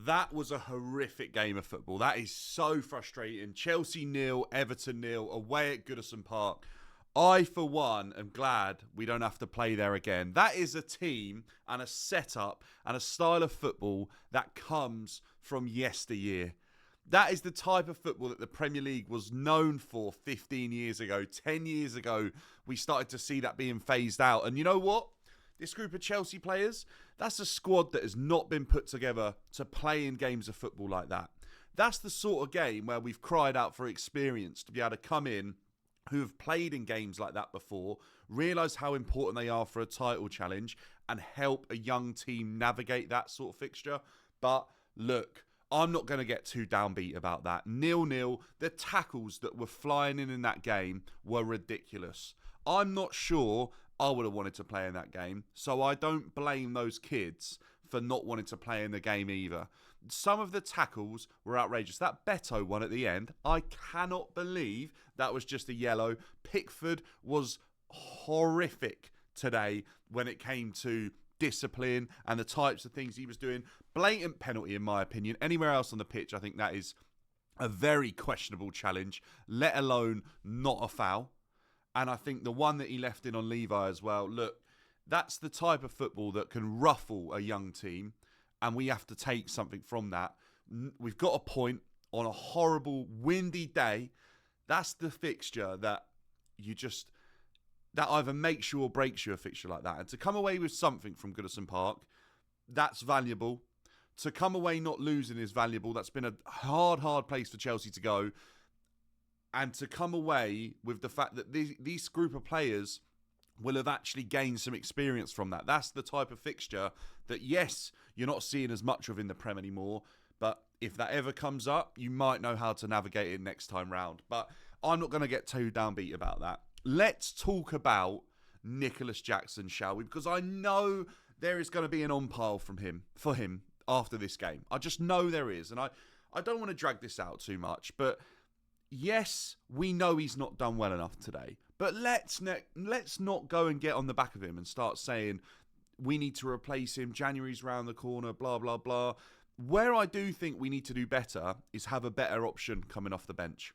That was a horrific game of football. That is so frustrating. Chelsea 0, Everton 0, away at Goodison Park. I, for one, am glad we don't have to play there again. That is a team and a setup and a style of football that comes from yesteryear. That is the type of football that the Premier League was known for 15 years ago. 10 years ago, we started to see that being phased out. And you know what? This group of Chelsea players, that's a squad that has not been put together to play in games of football like that. That's the sort of game where we've cried out for experience to be able to come in, who have played in games like that before, realise how important they are for a title challenge, and help a young team navigate that sort of fixture. But look, I'm not going to get too downbeat about that. 0-0, the tackles that were flying in that game were ridiculous. I'm not sure I would have wanted to play in that game, so I don't blame those kids for not wanting to play in the game either. Some of the tackles were outrageous. That Beto one at the end, I cannot believe that was just a yellow. Pickford was horrific today when it came to discipline and the types of things he was doing. Blatant penalty, in my opinion. Anywhere else on the pitch, I think that is a very questionable challenge, let alone not a foul. And I think the one that he left in on Levi as well, look, that's the type of football that can ruffle a young team, and we have to take something from that. We've got a point on a horrible, windy day. That's the fixture that that either makes you or breaks you, a fixture like that. And to come away with something from Goodison Park, that's valuable. To come away not losing is valuable. That's been a hard place for Chelsea to go. And to come away with the fact that these group of players will have actually gained some experience from that. That's the type of fixture that, yes, you're not seeing as much of in the Prem anymore, but if that ever comes up, you might know how to navigate it next time round. But I'm not going to get too downbeat about that. Let's talk about Nicholas Jackson, shall we? Because I know there is going to be an on-pile for him after this game. I just know there is. And I don't want to drag this out too much, but yes, we know he's not done well enough today. But let's not go and get on the back of him and start saying we need to replace him. January's round the corner, blah, blah, blah. Where I do think we need to do better is have a better option coming off the bench.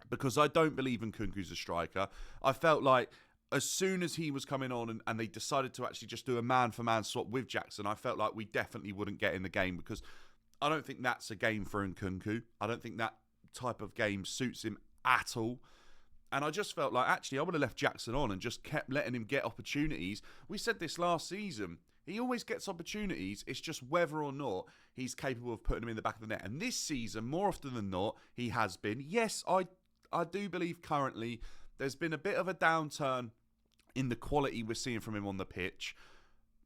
Because I don't believe in Nkunku's a striker. I felt like as soon as he was coming on and they decided to actually just do a man-for-man swap with Jackson, I felt like we definitely wouldn't get in the game, because I don't think that's a game for Nkunku. I don't think that type of game suits him at all. And I just felt like, actually, I would have left Jackson on and just kept letting him get opportunities. We said this last season. He always gets opportunities. It's just whether or not he's capable of putting them in the back of the net. And this season, more often than not, he has been. Yes, I do believe currently there's been a bit of a downturn in the quality we're seeing from him on the pitch.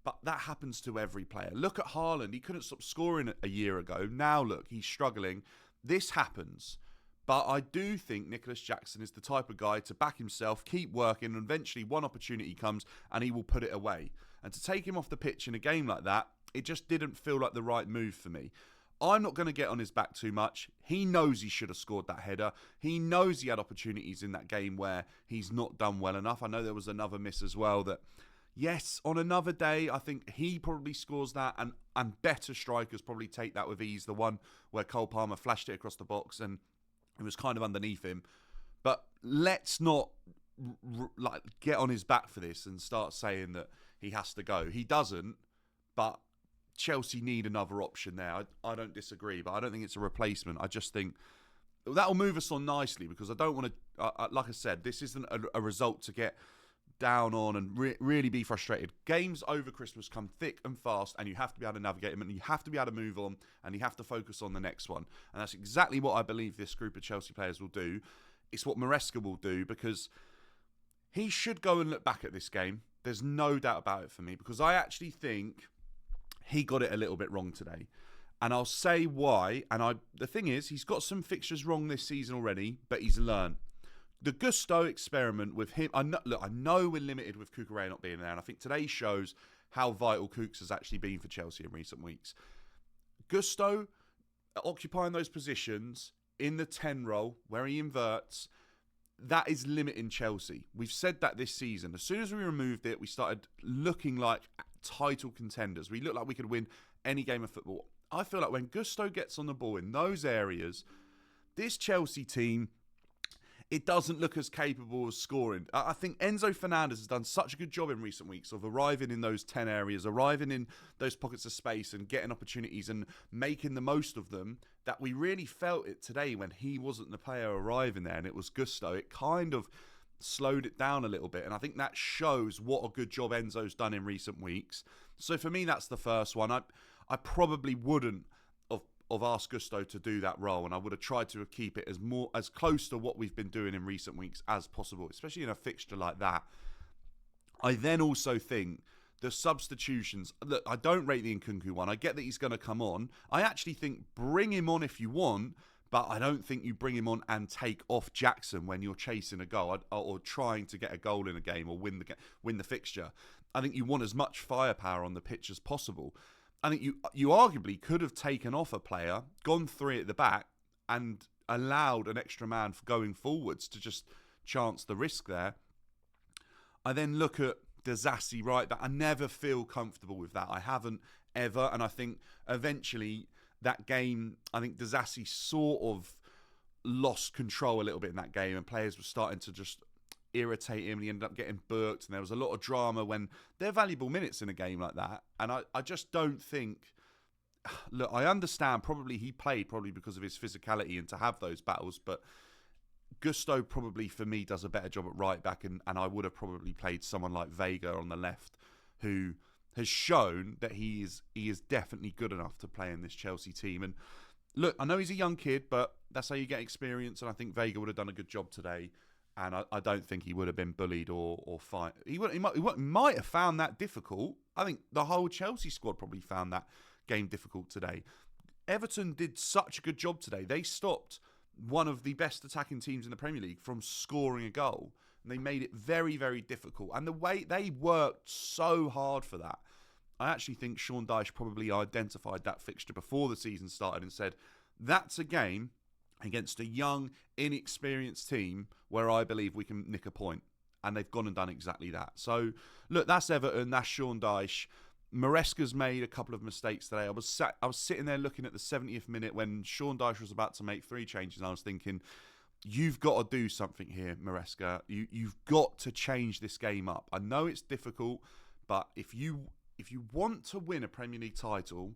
But that happens to every player. Look at Haaland. He couldn't stop scoring a year ago. Now, look, he's struggling. This happens. But I do think Nicholas Jackson is the type of guy to back himself, keep working, and eventually one opportunity comes and he will put it away. And to take him off the pitch in a game like that, it just didn't feel like the right move for me. I'm not going to get on his back too much. He knows he should have scored that header. He knows he had opportunities in that game where he's not done well enough. I know there was another miss as well that, yes, on another day, I think he probably scores that, and better strikers probably take that with ease. The one where Cole Palmer flashed it across the box and it was kind of underneath him. But let's not get on his back for this and start saying that he has to go. He doesn't, but Chelsea need another option there. I don't disagree, but I don't think it's a replacement. I just think that'll move us on nicely, because I don't want to, like I said, this isn't a result to get down on and really be frustrated. Games over Christmas come thick and fast, and you have to be able to navigate them, and you have to be able to move on, and you have to focus on the next one. And that's exactly what I believe this group of Chelsea players will do. It's what Maresca will do, because he should go and look back at this game. There's no doubt about it for me, because I actually think he got it a little bit wrong today. And I'll say why. And the thing is, he's got some fixtures wrong this season already, but he's learned. The Gusto experiment with him, I know we're limited with Cucurella not being there, and I think today shows how vital Cooks has actually been for Chelsea in recent weeks. Gusto occupying those positions in the 10 role where he inverts, that is limiting Chelsea. We've said that this season. As soon as we removed it, we started looking like title contenders. We looked like we could win any game of football. I feel like when Gusto gets on the ball in those areas, this Chelsea team, it doesn't look as capable of scoring. I think Enzo Fernandez has done such a good job in recent weeks of arriving in those 10 areas, arriving in those pockets of space and getting opportunities and making the most of them, that we really felt it today when he wasn't the player arriving there and it was Gusto. It kind of slowed it down a little bit, and I think that shows what a good job Enzo's done in recent weeks. So for me, that's the first one. I probably wouldn't have asked Gusto to do that role, and I would have tried to keep it as close to what we've been doing in recent weeks as possible, especially in a fixture like that. I then also think the substitutions. Look, I don't rate the Nkunku one. I get that he's going to come on. I actually think bring him on if you want, but I don't think you bring him on and take off Jackson when you're chasing a goal or trying to get a goal in a game or win the fixture. I think you want as much firepower on the pitch as possible. I think you arguably could have taken off a player, gone 3 at the back, and allowed an extra man going forwards to just chance the risk there. I then look at Disasi right back. I never feel comfortable with that. I haven't ever, and I think eventually that game, I think Disasi sort of lost control a little bit in that game, and players were starting to just irritate him, and he ended up getting booked, and there was a lot of drama when they're valuable minutes in a game like that. And I just don't think, look, I understand he played because of his physicality and to have those battles, but Gusto probably for me does a better job at right back, and I would have probably played someone like Vega on the left, who has shown that he is definitely good enough to play in this Chelsea team. And look, I know he's a young kid, but that's how you get experience, and I think Vega would have done a good job today. And I don't think he would have been bullied or fight. He might have found that difficult. I think the whole Chelsea squad probably found that game difficult today. Everton did such a good job today. They stopped one of the best attacking teams in the Premier League from scoring a goal. And they made it very, very difficult. And the way they worked so hard for that. I actually think Sean Dyche probably identified that fixture before the season started and said, that's a game against a young, inexperienced team where I believe we can nick a point. And they've gone and done exactly that. So, look, that's Everton, that's Sean Dyche. Maresca's made a couple of mistakes today. I was sitting there looking at the 70th minute when Sean Dyche was about to make 3 changes, and I was thinking, you've got to do something here, Maresca. You've got to change this game up. I know it's difficult, but if you want to win a Premier League title,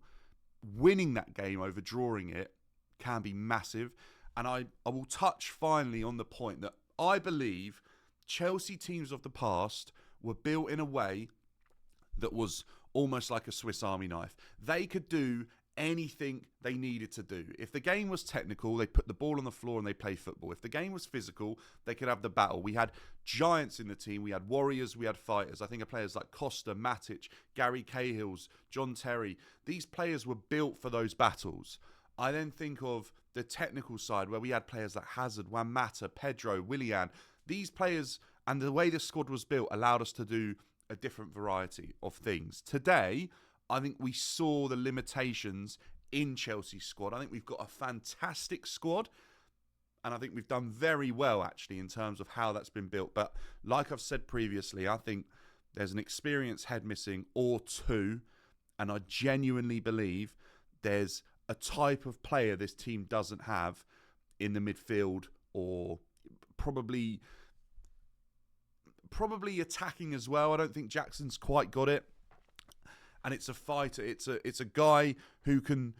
winning that game over drawing it can be massive. And I will touch finally on the point that I believe Chelsea teams of the past were built in a way that was almost like a Swiss Army knife. They could do anything they needed to do. If the game was technical, they put the ball on the floor and they play football. If the game was physical, they could have the battle. We had giants in the team. We had warriors. We had fighters. I think of players like Costa, Matic, Gary Cahill's, John Terry. These players were built for those battles. I then think of the technical side where we had players like Hazard, Juan Mata, Pedro, Willian. These players and the way the squad was built allowed us to do a different variety of things. Today, I think we saw the limitations in Chelsea's squad. I think we've got a fantastic squad, and I think we've done very well, actually, in terms of how that's been built. But like I've said previously, I think there's an experienced head missing or two, and I genuinely believe there's a type of player this team doesn't have in the midfield, or probably attacking as well. I don't think Jackson's quite got it. And it's a fighter. It's a guy who can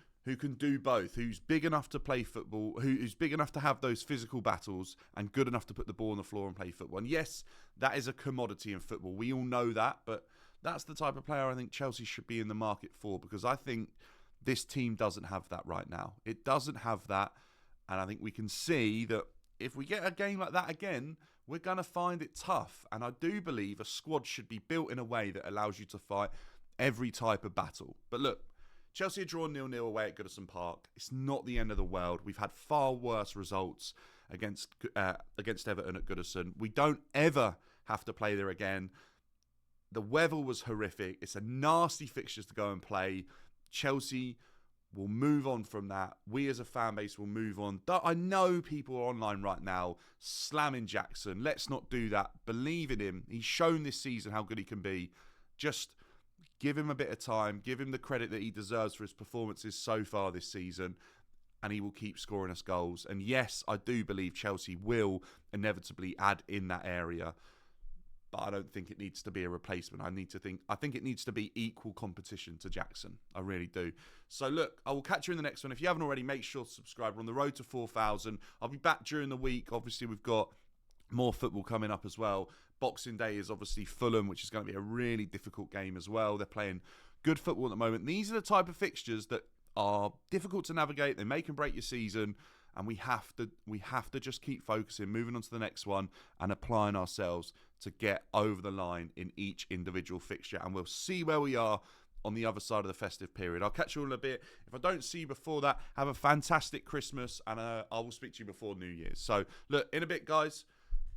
do both. Who's big enough to play football. Who's big enough to have those physical battles and good enough to put the ball on the floor and play football. And yes, that is a commodity in football. We all know that. But that's the type of player I think Chelsea should be in the market for, because I think this team doesn't have that right now. It doesn't have that. And I think we can see that if we get a game like that again, we're going to find it tough. And I do believe a squad should be built in a way that allows you to fight every type of battle. But look, Chelsea are drawn 0-0 away at Goodison Park. It's not the end of the world. We've had far worse results against Everton at Goodison. We don't ever have to play there again. The weather was horrific. It's a nasty fixture to go and play. Chelsea will move on from that. We as a fan base will move on. I know people are online right now slamming Jackson. Let's not do that. Believe in him. He's shown this season how good he can be. Just Give him a bit of time. Give him the credit that he deserves for his performances so far this season, and he will keep scoring us goals. And yes, I do believe Chelsea will inevitably add in that area, but I don't think it needs to be a replacement. I think it needs to be equal competition to Jackson. I really do. So look, I will catch you in the next one. If you haven't already, make sure to subscribe. We're on the road to 4,000. I'll be back during the week. Obviously, we've got more football coming up as well. Boxing Day is obviously Fulham, which is going to be a really difficult game as well. They're playing good football at the moment. These are the type of fixtures that are difficult to navigate. They make and break your season, and we have to just keep focusing, moving on to the next one, and applying ourselves to get over the line in each individual fixture. And we'll see where we are on the other side of the festive period. I'll catch you all in a bit. If I don't see you before that, have a fantastic Christmas, and I will speak to you before New Year's. So look, in a bit, guys.